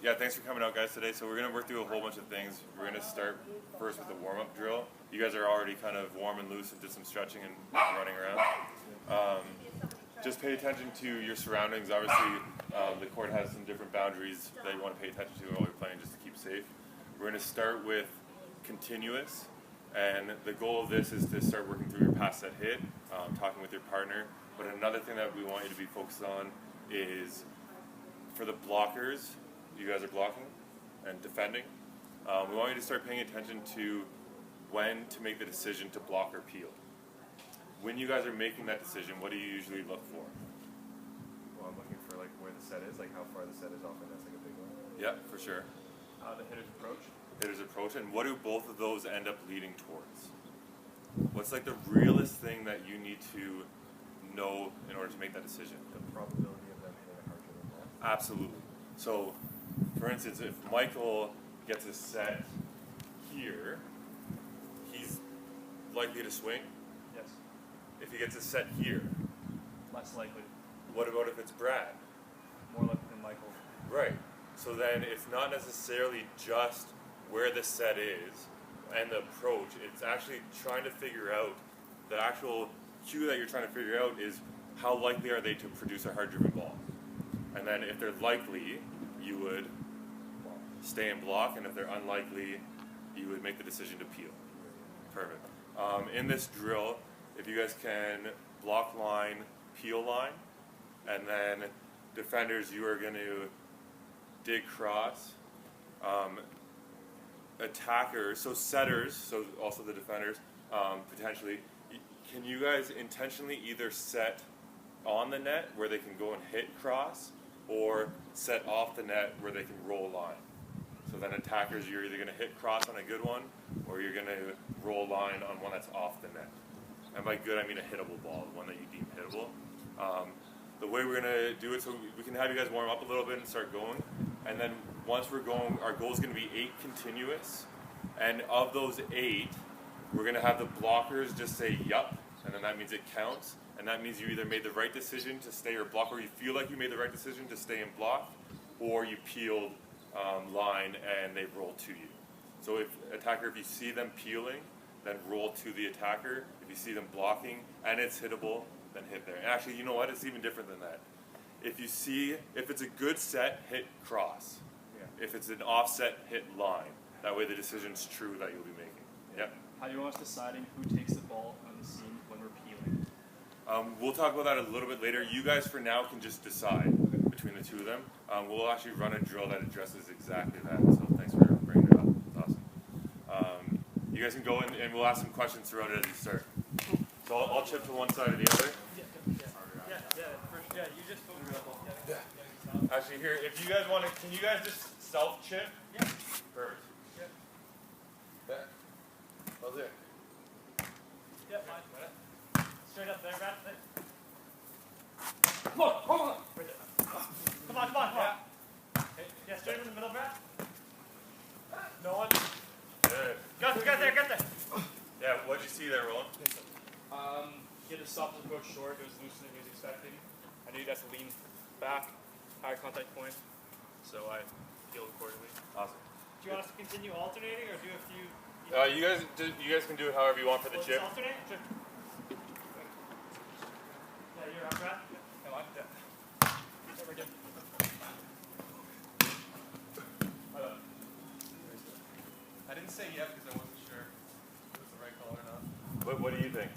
Yeah, thanks for coming out, guys, today. So we're going to work through a whole bunch of things. We're going to start first with the warm-up drill. You guys are already kind of warm and loose and did some stretching and running around. Just pay attention to your surroundings. Obviously, the court has some different boundaries that you want to pay attention to while you're playing just to keep safe. We're going to start with continuous, and the goal of this is to start working through your pass set hit, talking with your partner. But another thing that we want you to be focused on is for the blockers. You guys are blocking and defending. We want you to start paying attention to when to make the decision to block or peel. When you guys are making that decision, what do you usually look for? Well, I'm looking for like where the set is, like how far the set is off, and that's like a big one. Yeah, for sure. The hitter's approach. Hitter's approach, and what do both of those end up leading towards? What's like the realest thing that you need to know in order to make that decision? The probability of them hitting a hard driven ball. Absolutely. So, for instance, if Michael gets a set here, he's likely to swing. Yes. If he gets a set here, Less likely. what about if it's Brad? More likely than Michael. Right. So then it's not necessarily just where the set is and the approach. It's actually trying to figure out the actual cue that you're trying to figure out is how likely are they to produce a hard driven ball. And then if they're likely, you would stay and block, and if they're unlikely, you would make the decision to peel. Perfect. In this drill, if you guys can block line, peel line, and then defenders, you are going to dig cross. Attackers, so setters, so also the defenders, potentially, can you guys intentionally either set on the net where they can go and hit cross, or set off the net where they can roll line? So then attackers, you're either going to hit cross on a good one, or you're going to roll line on one that's off the net. And by good, I mean a hittable ball, one that you deem hittable. The way we're going to do it, so we can have you guys warm up a little bit and start going. And then once we're going, our goal is going to be 8 continuous. And of those 8, we're going to have the blockers just say yup, and then that means it counts. And that means you either made the right decision to stay or block, or you feel like you made the right decision to stay and block, or you peeled line and they roll to you. So if you see them peeling, then roll to the attacker. If you see them blocking and it's hittable, then hit there. And actually, you know what? It's even different than that. If it's a good set, hit cross. Yeah. If it's an offset, hit line. That way the decision's true that you'll be making. Yep. How do you want us deciding who takes the ball on the seam when we're peeling? We'll talk about that a little bit later. You guys, for now, can just decide between the two of them. We'll actually run a drill that addresses exactly that. So thanks for bringing it up. That's awesome. You guys can go in, and we'll ask some questions throughout it as you start. So I'll chip to one side or the other. Yeah, you just focus on the ball. Actually, here, if you guys want to, can you guys just self-chip? Yeah. Perfect. Yeah. Yeah. How's it? Yeah, fine. Straight up there, Brad. Come on, hold on. Right there. Come on. Okay. Yeah, straight in the middle, Brad. No one. Good. Get there. Yeah, what'd you see there, Roland? He had to stop his approach short. It was looser than he was expecting. I knew he had to lean back, higher contact point, so I peeled accordingly. Awesome. Do you want us to continue alternating, or do a few? You guys can do it however you want for the chip. Alternate? Sure. Yeah, you're up, Brad. Come on. Yeah. There we go. I didn't say yet because I wasn't sure if it was the right call or not. What do you think?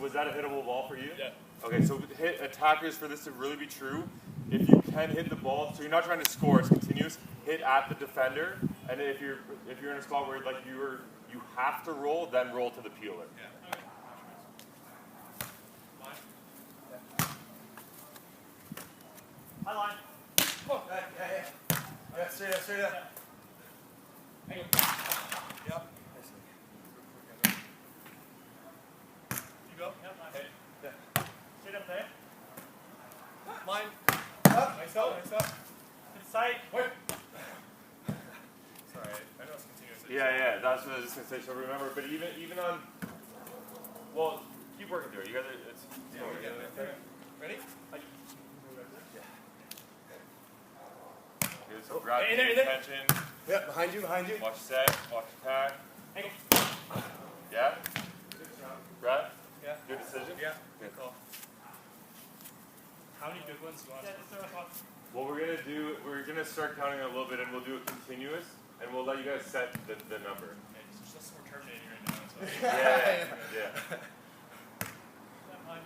Was that a hittable ball for you? Yeah. Okay, so hit attackers, for this to really be true, if you can hit the ball, so you're not trying to score, it's continuous, hit at the defender, and if you're in a spot where like you have to roll, then roll to the peeler. Yeah. High line. Yeah, straight up. Hang on. Yep. You go. Yep, nice. Hey. Yeah. Straight up there. Line. Nice up. It's tight. Wait. Sorry, I know it's continuous. Yeah, that's what I was just gonna say. So remember, but even on, well, keep working through it. You guys, Yeah, we're getting it. Ready? Here's So grab Hey, the there. intention. Yeah, behind you, behind you. Watch set. Watch attack. Angle. Yeah. Brad. Yeah. Good decision. Yeah. Good. Cool. How many good ones do you want? Yeah, just throw us off. What we're gonna do, we're gonna start counting a little bit, and we'll do a continuous, and we'll let you guys set the number. Okay, so just we're terminating right now. So. Yeah. Yeah, mine.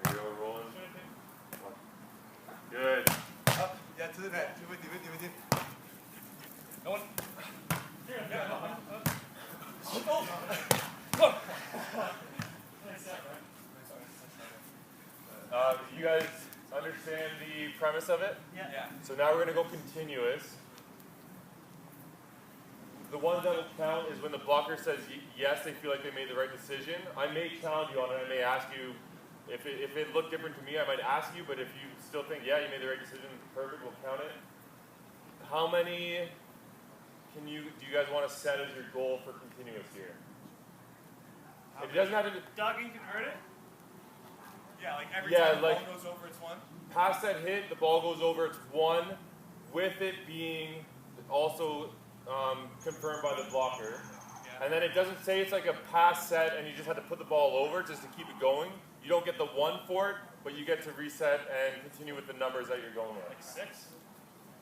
There you go. We're rolling. Straight in. Good. Up, yeah, to the net. With you. No one. Here, yeah, no, mine. Nice set, right? You guys understand the premise of it? Yeah. Yeah. So now we're gonna go continuous. The one that will count is when the blocker says yes, they feel like they made the right decision. I may challenge you on it. I may ask you if it looked different to me. I might ask you, but if you still think yeah, you made the right decision, perfect, we'll count it. How many do you guys want to set as your goal for continuous here? It doesn't have to Dogging convert it? Yeah, like every Yeah, time the like- ball goes over, it's one. pass that hit, the ball goes over, it's one, with it being also confirmed by the blocker. Yeah. And then it doesn't say it's like a pass set and you just have to put the ball over just to keep it going. You don't get the one for it, but you get to reset and continue with the numbers that you're going with. Like 6.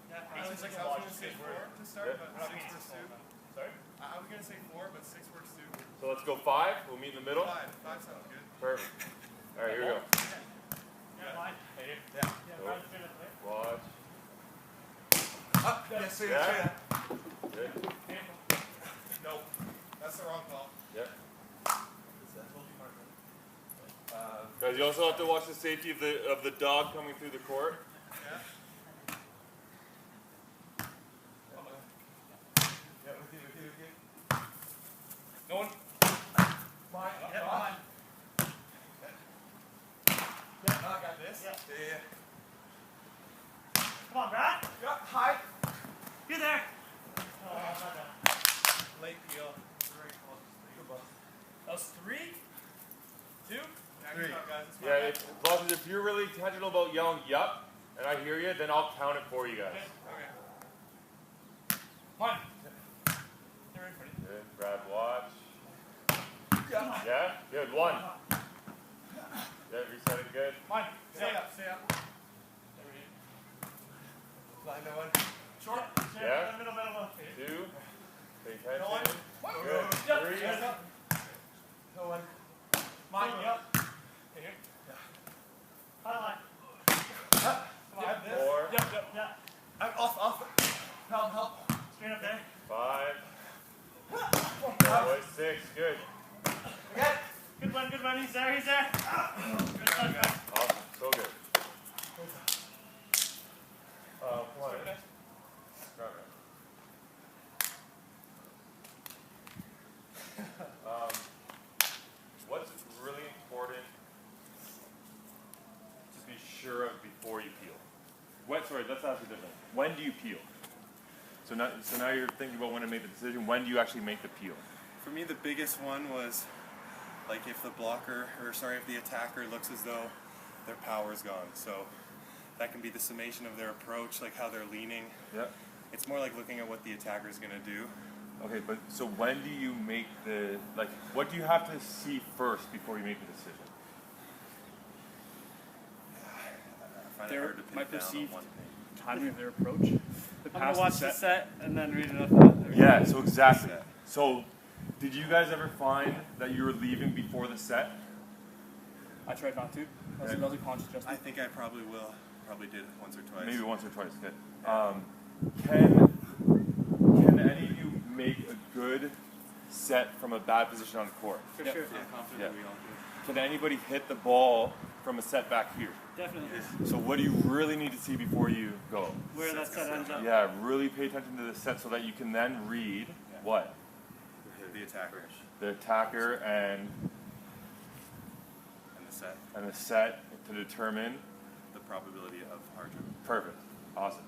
Yeah, I was fine. gonna say 4 to start, Yeah. but I don't 6 mean works small too. amount. Sorry. I was gonna say 4, but 6 works too. So let's go 5. We'll meet in the middle. 5 sounds good. Perfect. All right, here we go. Yeah, mine. Hey, here. Yeah. Yeah, right straight up, right? Watch. Up, yeah, straight Yeah. up. Good. Painful. No, that's the wrong call. Yep. We'll be hard. Guys, you also have to watch the safety of the dog coming through the court. Yeah. Yeah, with you. No one. Mine. Yeah, mine. Yeah, I got this. Yeah. Yeah. Come on, Brad. Yeah, high. Get there. Oh, not bad. Late peel. Very close. That was 3. 2. Yeah, 3. good job, guys. It's fine. Yeah, as long as if you're really intentional about yelling yup, and I hear you, then I'll count it for you guys. Okay. Mine. They're in front of you. Good. Brad, watch. Yeah. Yeah? Good. 1. Yeah, reset it good. Mine. Stay up, stay up. Line that one. Short. Yeah. Middle. 2. Pay No one. attention. Good. Yep. 3. Yep. No one. Mine. Yep. Hey, here. Highline. Up. Come on. 4. Yep. Yeah. I'm off. Help. Straight up there. 5. Good boy. 6. Good. Again. Good one. He's there. Good touch, man. Awesome. So good. Come on. Grab it. What's really important to be sure of before you peel? Sorry, let's ask it different. When do you peel? So now you're thinking about when to make the decision. When do you actually make the peel? For me, the biggest one was like if if the attacker looks as though their power's gone. So that can be the summation of their approach, like how they're leaning. Yeah. It's more like looking at what the attacker is going to do. Okay, but so when do you make what do you have to see first before you make the decision? I find it Their- hard to pin my down on perceived one thing. Timing of their approach. The I'm pass gonna watch the the set. set and then read it off. Yeah, so exactly. So, did you guys ever find that you were leaving before the set? I tried not to. That was a conscious I adjustment. think I probably will. Probably did it once or twice. Maybe once or twice. Good. Can any of you make a good set from a bad position on the court? For Yep. sure. Yeah, confident we all do. Can anybody hit the ball from a set back here? Definitely. So, what do you really need to see before you go? Where that set ends up. Yeah, really pay attention to the set so that you can then read what The attacker the attacker and and the set, the set to determine. the probability of hard driven. Perfect. Awesome.